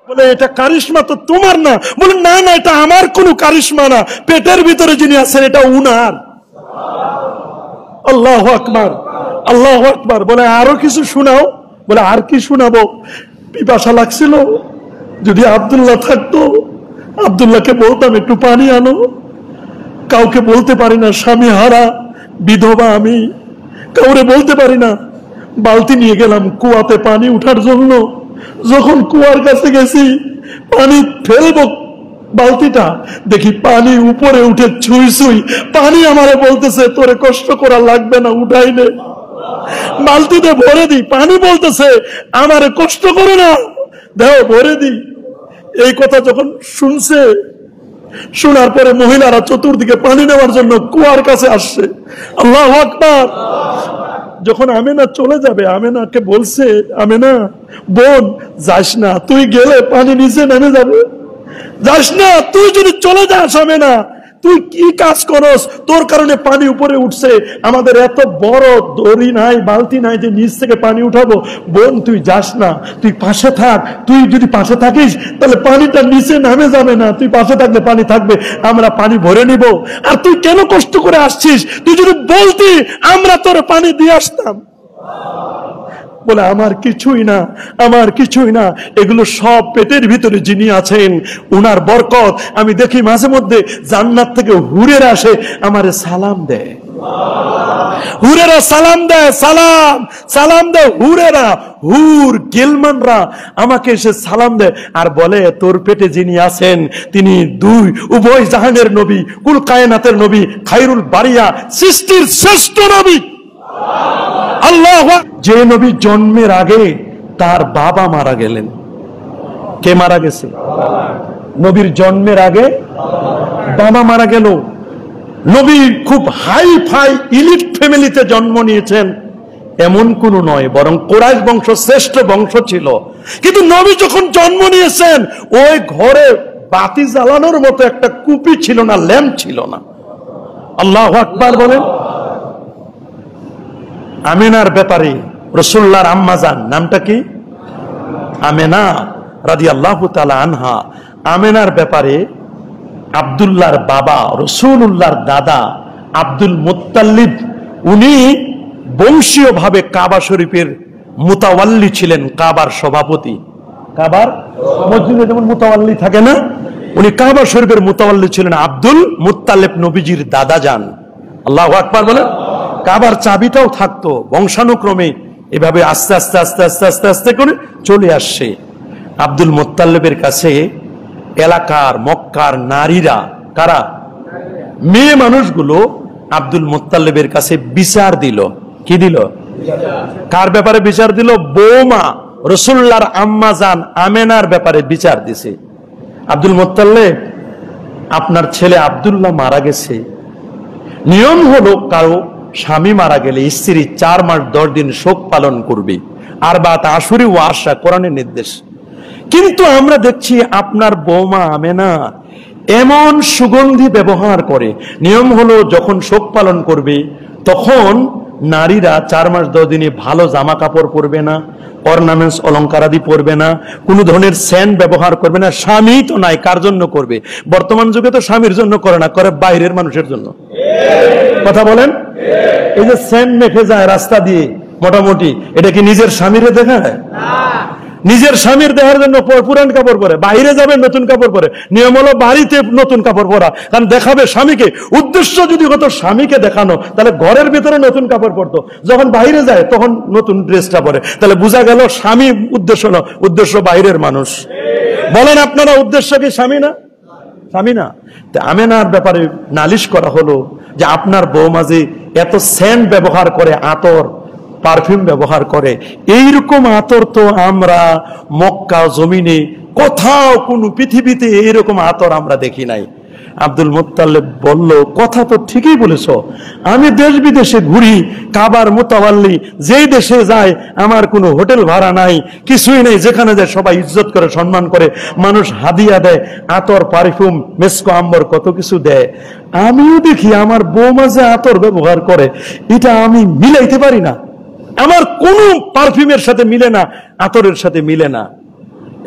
বলে এটা কারিশমা তো তোমার না। বলে না না, এটা আমার কোনো কারিশমা না, পেটের ভিতরে যিনি আছেন এটা উনার। আল্লাহু আকবার, আল্লাহু আকবার। বলে আরো কিছু শোনাও। বলে আর কি শোনাবো? পিপাসা লাগছিল, যদি আব্দুল্লাহ থাকতো আব্দুল্লাহকে বলতাম একটু পানি আনো। কাউকে বলতে পারি না, স্বামী হারা বিধবা আমি, কাউরে বলতে পারি না। বালতি নিয়ে গেলাম কুয়াতে পানি উঠার জন্য। যখন কুয়ার কাছে গেছি পানি ফেলবো বালতিটা, দেখি পানি উপরে উঠে ছুঁই ছুঁই। পানি আমারে বলতেছে তোরে কষ্ট করা লাগবে না, উঠাই নে, বালতিতে ভরে দি। পানি বলতেছে আমারে কষ্ট করে না, দেও ভরে দি। এই কথা যখন শুনছে, শোনার পরে মহিলারা চতুর্দিকে পানি নেওয়ার জন্য কুয়ার কাছে আসছে। আল্লাহু আকবার। যখন আমেনা চলে যাবে, আমেনাকে বলছে, আমেনা বোন যাস না, তুই গেলে পানি নিচে নেমে যাবে, যাস না। তুই যদি চলে যাস আমেনা, তুই কি কাজ করস? তোর কারণে পানি উপরে উঠছে। আমাদের এত বড় দড়ি নাই, বালতি নাই যে নিচ থেকে পানি উঠাবো। বোন তুই যাস না, তুই পাশে থাক। তুই যদি পাশে থাকিস তাহলে পানিটা নিচে নামে যাবে না, তুই পাশে থাকলে পানি থাকবে, আমরা পানি ভরে নিব। আর তুই কেন কষ্ট করে আসছিস? তুই যদি বলতি আমরা তোর পানি দিয়ে আসতাম। বলে আমার কিছুই না, আমার কিছুই না, এগুলো সব পেটের ভিতরে যিনি আছেন উনার বরকত। আমি দেখি মাঝে মধ্যে জান্নাত থেকে হুরেরা আসে, আমারে সালাম দেয়, হুরেরা সালাম দেয়, সালাম সালাম দেয় হুরেরা, হুর গিলমানরা আমাকে এসে সালাম দেয় আর বলে তোর পেটে যিনি আছেন তিনি দুই উভয় জাহানের নবী, কুল কায়নাতের নবী, খায়রুল বারিয়া, সৃষ্টির শ্রেষ্ঠ নবী। আল্লাহ। যে নবী জন্মের আগে তার বাবা মারা গেলেন। কে মারা গেছে? নবীর জন্মের আগে বাবা মারা গেল। নবী খুব হাই ফাই ইলিট ফ্যামিলিতে জন্ম নিয়েছেন এমন কোন নয়, বরং কুরাইশ বংশ শ্রেষ্ঠ বংশ ছিল। কিন্তু নবী যখন জন্ম নিয়েছেন ওই ঘরে বাতি জ্বালানোর মতো একটা কুপি ছিল না, ল্যাম্প ছিল না। আল্লাহু আকবার বলেন। আমেনার ব্যাপারে রাসূলুল্লাহর আম্মা জান নামটা কি? আমেনা রাদিয়াল্লাহু তাআলা আনহা। আমেনার ব্যাপারে আব্দুল্লাহর বাবা রাসূলুল্লাহর দাদা আব্দুল মুত্তালিব, উনি বংশীয়ভাবে কাবা শরীফের মুতাওয়াল্লি ছিলেন, কাবার সভাপতি। কাবার মসজিদে যেমন মুতাওয়াল্লি থাকে না, উনি কাবা শরীফের মুতাওয়াল্লি ছিলেন। আব্দুল মুত্তালিব নবীজির দাদা যান। আল্লাহু আকবার বলেন। কাবার চাবিটাও থাকতো বংশানুক্রমে, এভাবে আস্তে আস্তে আস্তে আস্তে আস্তে আস্তে করে চলে আসছে। আব্দুল মুত্তালিবের কাছে এলাকার মক্কার নারীরা, কারা? মেয়ে মানুষগুলো আব্দুল মুত্তালিবের কাছে বিচার দিল। কি দিল? কার ব্যাপারে বিচার দিল? বৌমা রাসূলুল্লাহর আম্মা জান আমেনার ব্যাপারে বিচার দিছে। আব্দুল মুত্তালিব, আপনার ছেলে আব্দুল্লাহ মারা গেছে। নিয়ম হলো কারো স্বামী মারা গেলে স্ত্রী 4 মাস 10 দিন শোক পালন করবে, আর বাত আশুরি ও আশা, কোরআনের নির্দেশ। কিন্তু আমরা দেখছি আপনার বৌমা আমেনা এমন সুগন্ধি ব্যবহার করে। নিয়ম হলো যখন শোক পালন করবে তখন নারীরা 4 মাস 10 দিনে ভালো জামা কাপড় পরবে না, অর্নামেন্টস অলংকারাদি পরবে না, কোন ধরনের সেন্ট ব্যবহার করবে না। স্বামী তো নাই, কার জন্য করবে? বর্তমান যুগে তো স্বামীর জন্য করে না, করে বাইরের মানুষের জন্য। কথা বলেন। এই যে সেন্ট মেখে যায় রাস্তা দিয়ে, মোটামুটি এটা কি নিজের স্বামীরে দেখায়? নিজের স্বামীর দেখার জন্য পুরান কাপড় পরে, বাইরে যাবে নতুন কাপড় পরে। নিয়ম হলো বাড়িতে নতুন কাপড় পরা, কারণ দেখাবে স্বামীকে। উদ্দেশ্য যদি হতো স্বামীকে দেখানো তাহলে ঘরের ভিতরে নতুন কাপড় পরতো, যখন বাইরে যায় তখন নতুন ড্রেসটা পরে। তাহলে বোঝা গেল স্বামী উদ্দেশ্য না, উদ্দেশ্য বাইরের মানুষ। বলেন আপনারা উদ্দেশ্য কি স্বামী না? স্বামী না। আমেনার ব্যাপারে নালিশ করা হলো যে আপনার বৌমা যে এত সেন্ট ব্যবহার করে, আতর পারফিউম ব্যবহার করে, এইরকম আতর তো আমরা মক্কা জমিনে কোথাও কোন পৃথিবীতে এইরকম আতর আমরা দেখি নাই। আব্দুল মুত্তালিব বলল, কথা তো ঠিকই বলেছ, আমি দেশ বিদেশে ঘুরি, কাবার মুতাওয়াল্লি, যেই দেশে যাই আমার কোনো হোটেল ভাড়া নাই, কিছুই নেই, যেখানে যায় সবাই ইজ্জত করে সম্মান করে, মানুষ হাদিয়া দেয়, আতর পারফিউম মেসকো আম্বর কত কিছু দেয়। আমিও দেখি আমার বৌমা যে আতর ব্যবহার করে এটা আমি মিলাইতে পারি না, আমার কোন পারফিউমের সাথে মিলে না, আতরের সাথে মিলে না।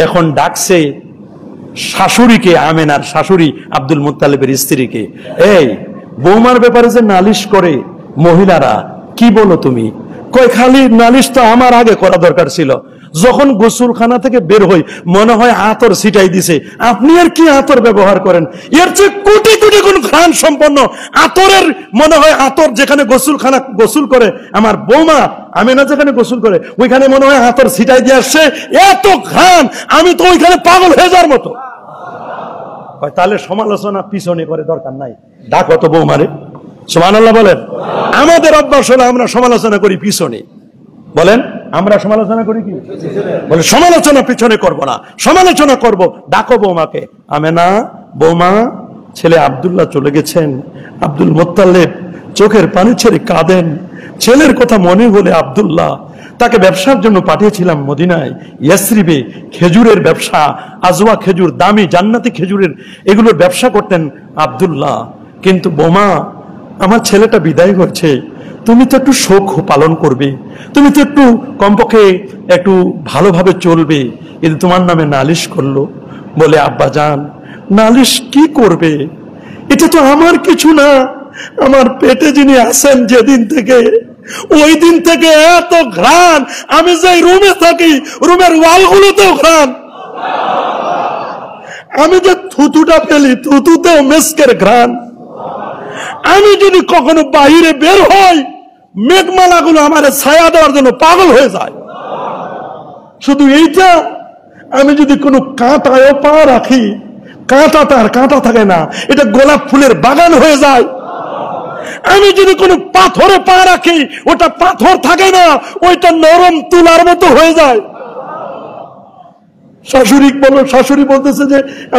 এখন ডাকছে শাশুড়িকে, আমেনার শাশুড়ি আব্দুল মুত্তালিবের স্ত্রীকে, এই বৌমার ব্যাপারে যে নালিশ করে মহিলারা, কি বলো তুমি? কই খালি নালিশ তো আমার আগে করা দরকার ছিল। যখন গোসলখানা থেকে বের হই মনে হয় আতর ছিটাই দিছে। আপনি আর কি আতর ব্যবহার করেন? এর চেয়ে কোটি কোটি গুণ ঘ্রাণ সম্পন্ন আতরের, মনে হয় আতর যেখানে গোসলখানা গোসল করে আমার বৌমা আমেনা, যেখানে গোসল করে ওইখানে মনে হয় আতর ছিটাই দিয়ে আসছে, এত ঘ্রাণ, আমি তো ওইখানে পাগল হয়ে যাওয়ার মতো। তাহলে সমালোচনা পিছনে করে দরকার নাই, ডাকো তো বৌমারে। সুবহানাল্লাহ বলেন। আমাদের অভ্যাস হলো আমরা সমালোচনা করি পিছনে। বলেন, আমরা সমালোচনা করি কি? বলে সমালোচনা পিছনে করব না, সমালোচনা করব। ডাকো বৌমাকে। আমেনা, বৌমা, ছেলে আব্দুল্লাহ চলে গেছেন। আব্দুল মুত্তালিব চোখের পানি ছেড়ে কাঁদেন। ছেলের কথা মনে হলে আব্দুল্লাহ, তাকে ব্যবসার জন্য পাঠিয়েছিলাম মদিনায়, ইয়াসরিবে, খেজুরের ব্যবসা, আজওয়া খেজুর, দামি জান্নাতি খেজুরের, এগুলোর ব্যবসা করতেন আব্দুল্লাহ। কিন্তু বৌমা, আমার ছেলেটা বিদায় হচ্ছে, তুমি তো একটু শোক পালন করবে, তুমি তো একটু কমপক্ষে একটু ভালোভাবে চলবে। কিন্তু তোমার নামে নালিশ করলো। বলে, আব্বা জান, নালিশ কি করবে? এটা তো আমার কিছু না। আমার পেটে যিনি আছেন যেদিন থেকে, ওই দিন থেকে এত ঘ্রাণ, আমি যে রুমে থাকি রুমের ওয়ালগুলোতেও ঘ্রাণ। আমি যে থুতুটা ফেলি থুতুতেও মেস্কের ঘ্রাণ। আমি যদি কখনো বাহিরে বের হই মেঘমালাগুলো আমার ছায়া দেওয়ার জন্য পাগল হয়ে যায়। শুধু এইটা, আমি যদি কোনো কাঁটায় পা রাখি, কাঁটা তার কাঁটা থাকে না, এটা গোলাপ ফুলের বাগান হয়ে যায়। আমি যদি কোনো পাথরে পা রাখি, ওটা পাথর থাকে না, ওইটা নরম তুলার মতো হয়ে যায়। শাশুড়ি বলতেছে যে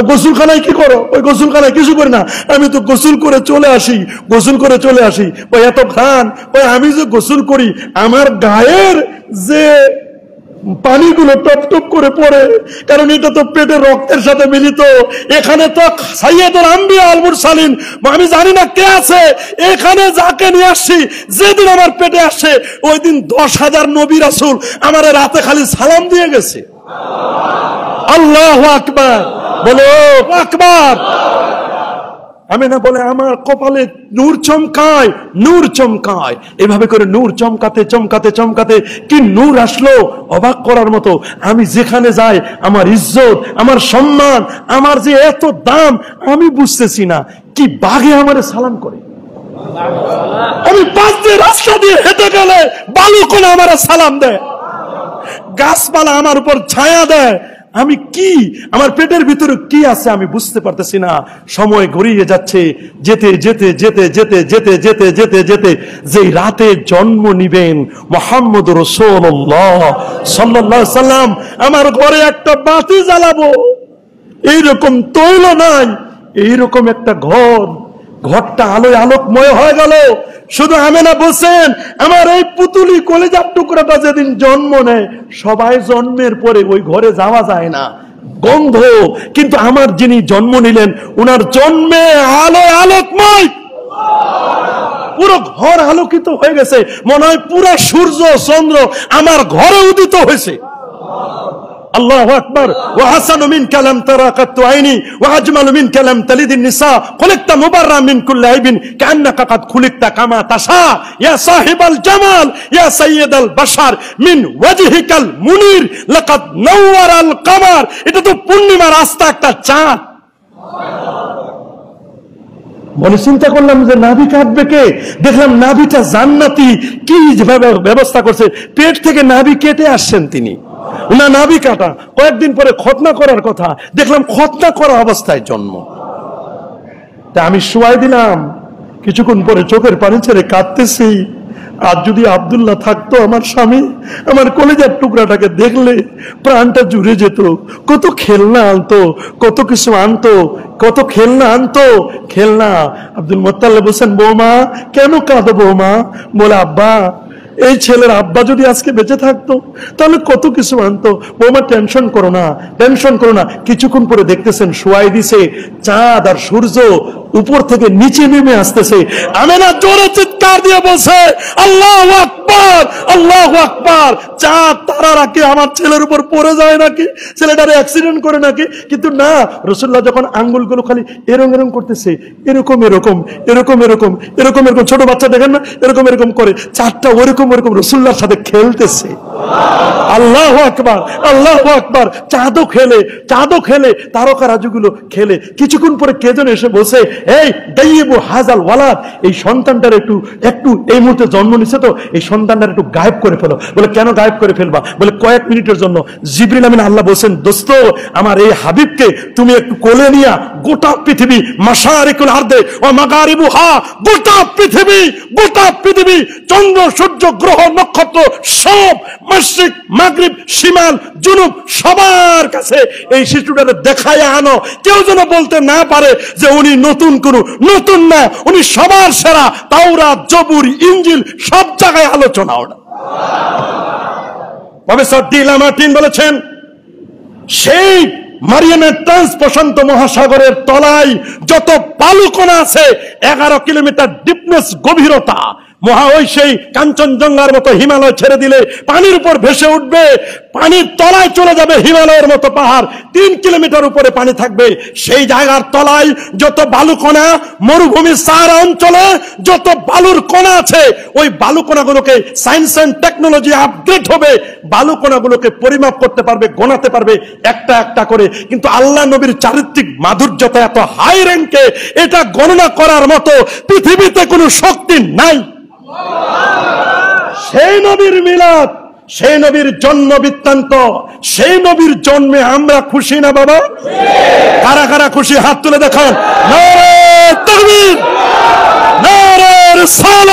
গোসলখানায় কি করো? ওই গোসলখানায় কিছু করি না, আমি তো গোসল করে চলে আসি, গোসল করে চলে আসি। ওই এত ঘ্রাণ, ওই আমি যে গোসল করি আমার গায়ের যে পানিগুলো টপ টপ করে পড়ে, কারণ এটা তো পেটের রক্তের সাথে মিলিত। এখানে তো সাইয়্যিদুল আম্বিয়া ওয়াল মুরসালিন, আমি জানি না কে আছে এখানে, যাকে নিয়ে আসছি, যেদিন আমার পেটে আসছে ওই দিন 10,000 নবী রাসূল আমার রাতে খালি সালাম দিয়ে গেছে। আল্লাহু আকবার, বলো আকবার। আমেনা বলে, আমার কপালে নূর চমকায়, নূর চমকায়। এভাবে করে নূর চমকাতে চমকাতে চমকাতে কি নূর আসলো, অবাক করার মতো। আমি যেখানে যাই আমার ইজ্জত, আমার সম্মান, আমার যে এত দাম, আমি বুঝতেছি না। কি বাঘে আমারে সালাম করে। আমি পাশ দিয়ে রাস্তা দিয়ে হেঁটে গেলে বালুকণা আমারে সালাম দেয়, গাছপালা আমার উপর ছায়া দেয়। আমি কি, আমার পেটের ভিতরে কি আছে আমি বুঝতে পারতেছি না। সময় গড়িয়ে যাচ্ছে, যেতে যেতে যেতে যেতে যেতে যেতে যেতে যেতে যেই রাতে জন্ম নিবেন মুহাম্মদ রাসূলুল্লাহ সাল্লাল্লাহু আলাইহি সাল্লাম, আমার ঘরে একটা বাতি জ্বালাবো, এইরকম তৈল নাই, এইরকম একটা ঘরটা আলোয় আলোকময় হয়ে গেল। শুধু আমেনা বলছেন, আমার এই পুতুলি কলিজার টুকরাটা যেদিন জন্ম নেয়, সবাই জন্মের পরে ওই ঘরে যাওয়া যায় না, গন্ধ। কিন্তু আমার যিনি জন্ম নিলেন, উনার জন্মে আলোয় আলোকময়, পুরো ঘর আলোকিত হয়ে গেছে। মনে হয় পুরো সূর্য চন্দ্র আমার ঘরে উদিত হয়েছে। আল্লাহু আকবার। ওয়া হাসানু মিনকা লাম তারা কাত্তু আইনি ওয়া আজমালু মিনকা লাম তালিদিন নিসা খুলিকতা মুবাররা মিন কুল্লি আইবিন কান্নাকা কাদ খুলিকতা কামা তাশা ইয়া সাহিবাল জামাল ইয়া সাইয়্যিদাল বাশার মিন ওয়াজহিকাল মুনির লাকাদ নাওয়ারাল কামার। এটা তো পূর্ণিমার আস্তা একটা চাঁদ। মনে চিন্তা করলাম যে নাভি কাটবে কে, দেখলাম নাভিটা জান্নাতি, কি ব্যবস্থা করছে, পেট থেকে নাভি কেটে আসছেন তিনি, না নাভি কাটা। কয়েকদিন পরে খতনা করার কথা, দেখলাম খতনা করা অবস্থায় জন্ম। তা আমি শুয়াই দিলাম, কিছুক্ষণ পরে চোখের পানি ছেড়ে কাঁদতেছি। আর যদি আব্দুল্লাহ থাকতো আমার স্বামী, আমার কলেজার টুকরাটাকে দেখলে প্রাণটা জুড়ে যেত। কত খেলনা আনতো, কত কিছু আনতো, কত খেলনা আনতো, খেলনা। আব্দুল মুত্তালিব বলছেন, বৌমা কেন কাঁদো বৌমা? বলে, আব্বা, এই ছেলের আব্বা যদি আজকে বেঁচে থাকতো তাহলে কত কিছু আনতো। বৌমা টেনশন করো না, টেনশন করো না। কিছুক্ষণ পরে দেখতেছেন শোয়াই দিছে, চাঁদ আর সূর্য উপর থেকে নিচে নেমে আসতেছে। আমেনা জোরে চিৎকার দিয়ে বলছে, আল্লাহু আকবার, আল্লাহু আকবার। চাঁদ তারারা কি আমার ছেলের উপর পড়ে যায় নাকি, ছেলেটারে অ্যাক্সিডেন্ট করে নাকি? কিন্তু না, রাসূলুল্লাহ যখন আঙ্গুলগুলো খালি এরকম এরকম করতেছে, এরকম এরকম এরকম এরকম এরকম এরকম, ছোট বাচ্চা দেখেন না এরকম এরকম করে, চাঁদটা ওরকম ওরকম রাসূলুল্লাহর সাথে খেলতেছে। আল্লাহু আকবার, আল্লাহু আকবার। চাঁদও খেলে, তারকা রাজুগুলো খেলে। কিছুক্ষণ পরে কে যেন এসে বসে, এই দাইয়িবু হাযাল ওয়ালাদ, এই সন্তানটার একটু এই মুহূর্তে জন্ম নিছে তো, এই সন্তানটার একটু গায়েব করে ফেলো। বলে কেন গায়েব করে ফেলবা? বলে কয়েক মিনিটের জন্য জিবরিল আমিন আল্লাহ বলছেন, দোস্ত আমার এই হাবিবকে তুমি একটু কোলে নিয়া গোটা পৃথিবী, মাশারিকুল আরদে ওয়া মাগারিবুহা, গোটা পৃথিবী চন্দ্র সূর্য গ্রহ নক্ষত্র সব, মাশরিক মাগরিব শিমাল জুনুব, সবার কাছে এই শিশুটাকে দেখায় আনো। কেউ যেন বলতে না পারে যে উনি নতুন না, উনি সবার সেরা। তাওরাত, জবুর, ইনজিল সব জায়গায় আলোচনা। প্রফেসর ডি লামার্টিন বলেছেন, সেই মারিয়ানা ট্রান্স প্রশান্ত মহাসাগরের তলায় যত বালুকণা আছে, 11 কিলোমিটার ডিপনেস, গভীরতা, সেই কাঞ্চনজঙ্ঘার মতো হিমালয় ছেড়ে দিলে পানির উপর ভেসে উঠবে, পানির তলায় চলে যাবে হিমালয়ের মতো পাহাড়, 3 কিলোমিটার উপরে পানি থাকবে। সেই জায়গার তলায় যত বালুকণা, মরুভূমির সাহারা অঞ্চলে যত বালুর কণা আছে, ওই বালুকণাগুলোকে সায়েন্স এন্ড টেকনোলজি আপগ্রেড হবে, বালুকণাগুলোকে পরিমাপ করতে পারবে, গোনাতে পারবে একটা একটা করে। কিন্তু আল্লাহ নবীর চারিত্রিক মাধুর্যতা এত হাই র্যাঙ্কে, এটা গণনা করার মতো পৃথিবীতে কোনো শক্তি নাই। সেই নবীর মিলাদ, সেই নবীর জন্ম বৃত্তান্ত, সেই নবীর জন্মে আমরা খুশি না বাবা? কারা কারা খুশি হাত তুলে দেখান। নারে তাকবীর, নারে রিসালাত।